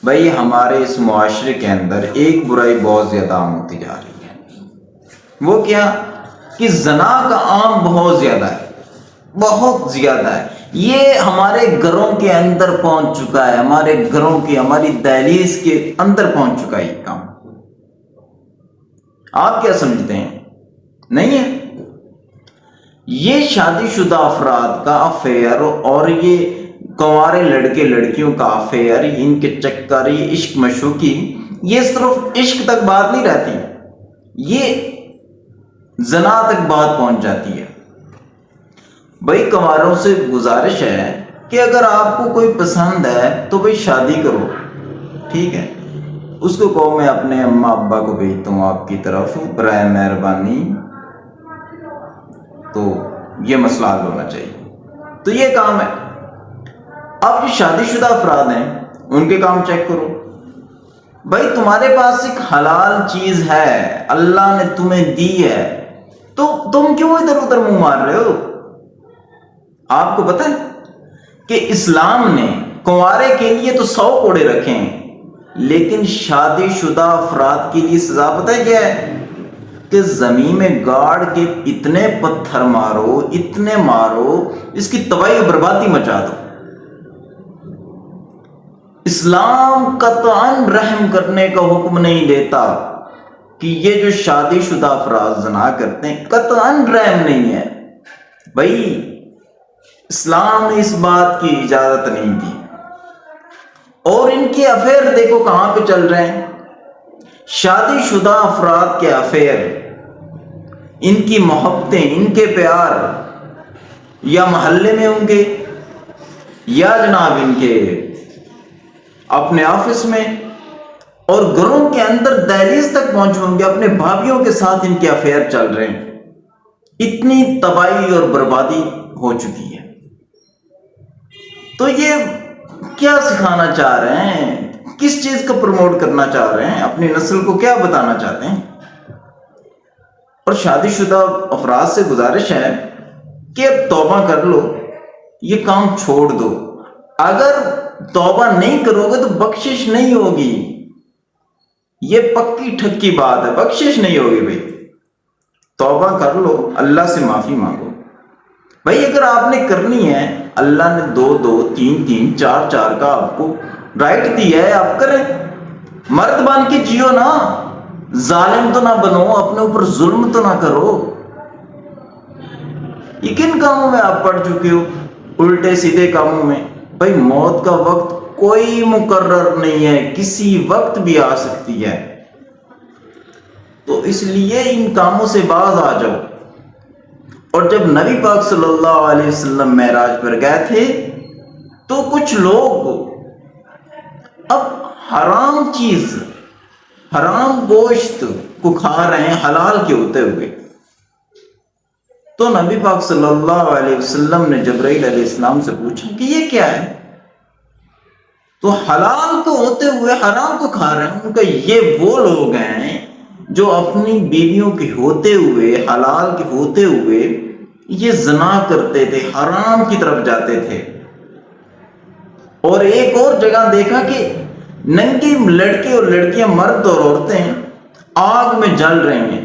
بھائی ہمارے اس معاشرے کے اندر ایک برائی بہت زیادہ عام ہوتی جا رہی ہے، وہ کیا کہ زنا کا عام بہت زیادہ ہے، بہت زیادہ ہے۔ یہ ہمارے گھروں کے اندر پہنچ چکا ہے، ہمارے گھروں کی، ہماری دہلیز کے اندر پہنچ چکا ہے یہ کام۔ آپ کیا سمجھتے ہیں؟ نہیں ہے؟ یہ شادی شدہ افراد کا افیئر اور یہ کنوارے لڑکے لڑکیوں کا افیئر، ان کے چکر، یہ عشق مشوقی، یہ صرف عشق تک بات نہیں رہتی، یہ زنا تک بات پہنچ جاتی ہے۔ بھائی کنواروں سے گزارش ہے کہ اگر آپ کو کوئی پسند ہے تو بھائی شادی کرو، ٹھیک ہے؟ اس کو کہو میں اپنے اماں ابا کو بھیجتا ہوں آپ کی طرف، برائے مہربانی، تو یہ مسئلہ حل ہونا چاہیے۔ تو یہ کام ہے۔ اب جو شادی شدہ افراد ہیں ان کے کام چیک کرو۔ بھائی تمہارے پاس ایک حلال چیز ہے، اللہ نے تمہیں دی ہے، تو تم کیوں ادھر ادھر منہ مار رہے ہو؟ آپ کو پتہ ہے کہ اسلام نے کنوارے کے لیے تو 100 کوڑے رکھے ہیں، لیکن شادی شدہ افراد کے لیے سزا پتہ ہے کیا ہے؟ کہ زمین میں گاڑ کے اتنے پتھر مارو، اتنے مارو، اس کی تباہی و بربادی مچا دو۔ اسلام قطعاً رحم کرنے کا حکم نہیں دیتا کہ یہ جو شادی شدہ افراد زنا کرتے ہیں، قطعاً رحم نہیں ہے۔ بھائی اسلام نے اس بات کی اجازت نہیں دی۔ اور ان کے افیئر دیکھو کہاں پہ چل رہے ہیں۔ شادی شدہ افراد کے افیئر، ان کی محبتیں، ان کے پیار یا محلے میں ہوں گے، یا جناب ان کے اپنے آفس میں، اور گھروں کے اندر دہلیز تک پہنچ ہوں گے، اپنے بھابھیوں کے ساتھ ان کے افیئر چل رہے ہیں۔ اتنی تباہی اور بربادی ہو چکی ہے۔ تو یہ کیا سکھانا چاہ رہے ہیں؟ کس چیز کو پروموٹ کرنا چاہ رہے ہیں؟ اپنی نسل کو کیا بتانا چاہتے ہیں؟ اور شادی شدہ افراد سے گزارش ہے کہ اب توبہ کر لو، یہ کام چھوڑ دو۔ اگر توبہ نہیں کرو گے تو بخشش نہیں ہوگی، یہ پکی ٹھکی بات ہے، بخشش نہیں ہوگی۔ بھائی توبہ کر لو، اللہ سے معافی مانگو۔ بھائی اگر آپ نے کرنی ہے، اللہ نے 2 3 4 کا آپ کو رائٹ دیا ہے، آپ کریں، مرد بن کے جیو نا، ظالم تو نہ بنو، اپنے اوپر ظلم تو نہ کرو۔ یہ کن کاموں میں آپ پڑ چکے ہو؟ الٹے سیدھے کاموں میں۔ بھائی موت کا وقت کوئی مقرر نہیں ہے، کسی وقت بھی آ سکتی ہے، تو اس لیے ان کاموں سے باز آ جاؤ۔ اور جب نبی پاک صلی اللہ علیہ وسلم معراج پر گئے تھے تو کچھ لوگ اب حرام چیز، حرام گوشت کو کھا رہے ہیں حلال کے ہوتے ہوئے۔ تو نبی پاک صلی اللہ علیہ وسلم نے جبرائیل علیہ السلام سے پوچھا کہ یہ کیا ہے؟ تو حلال کو ہوتے ہوئے حرام کو کھا رہے ہیں۔ ان کا یہ وہ لوگ ہیں جو اپنی بیویوں کے ہوتے ہوئے، حلال کے ہوتے ہوئے یہ زنا کرتے تھے، حرام کی طرف جاتے تھے۔ اور ایک اور جگہ دیکھا کہ ننگے لڑکے اور لڑکیاں، مرد اور عورتیں آگ میں جل رہے ہیں،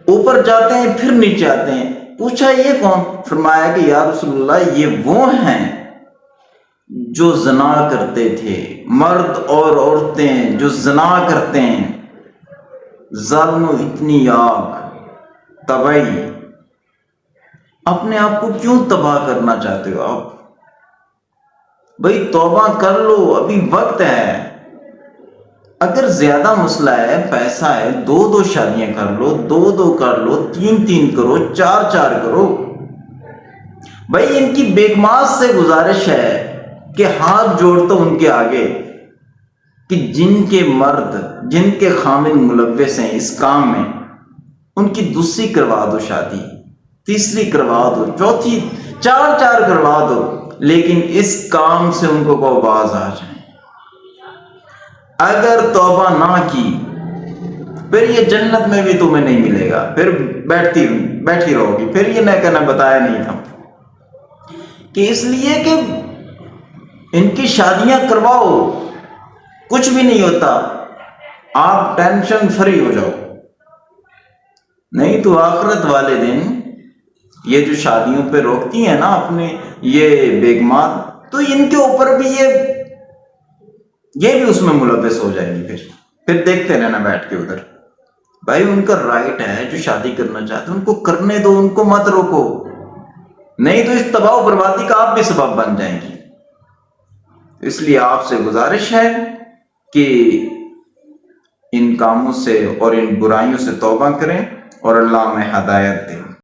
اوپر جاتے ہیں پھر نیچے آتے ہیں۔ پوچھا یہ کون؟ فرمایا کہ یا رسول اللہ یہ وہ ہیں جو زنا کرتے تھے، مرد اور عورتیں جو زنا کرتے ہیں۔ ظلم و اتنی آگ، تباہی، اپنے آپ کو کیوں تباہ کرنا چاہتے ہو آپ؟ بھائی توبہ کر لو، ابھی وقت ہے۔ اگر زیادہ مسئلہ ہے، پیسہ ہے، 2 شادیاں کر لو، 2 کر لو، 3 کرو، 4 کرو۔ بھائی ان کی بیگمات سے گزارش ہے کہ ہاتھ جوڑتا ان کے آگے کہ جن کے مرد، جن کے خامن ملوث ہیں اس کام میں، ان کی دوسری کروا دو شادی، تیسری کروا دو، چوتھی، 4 کروا دو، لیکن اس کام سے ان کو باز آ جائیں۔ اگر توبہ نہ کی پھر یہ جنت میں بھی تمہیں نہیں ملے گا، پھر بیٹھی رہو گی۔ پھر یہ نہ کہنا بتایا نہیں تھا کہ اس لیے کہ ان کی شادیاں کرواؤ، کچھ بھی نہیں ہوتا، آپ ٹینشن فری ہو جاؤ. نہیں تو آخرت والے دن یہ جو شادیوں پہ روکتی ہیں نا اپنے یہ بیگمات، تو ان کے اوپر بھی یہ بھی اس میں ملوث ہو جائیں گی. پھر دیکھتے رہنا بیٹھ کے ادھر. بھائی ان کا رائٹ ہے، جو شادی کرنا چاہتے ہیں ان کو کرنے دو، ان کو مت روکو، نہیں تو اس تباہ و بربادی کا آپ بھی سبب بن جائیں گی. اس لیے آپ سے گزارش ہے کہ ان کاموں سے اور ان برائیوں سے توبہ کریں اور اللہ میں ہدایت دیں.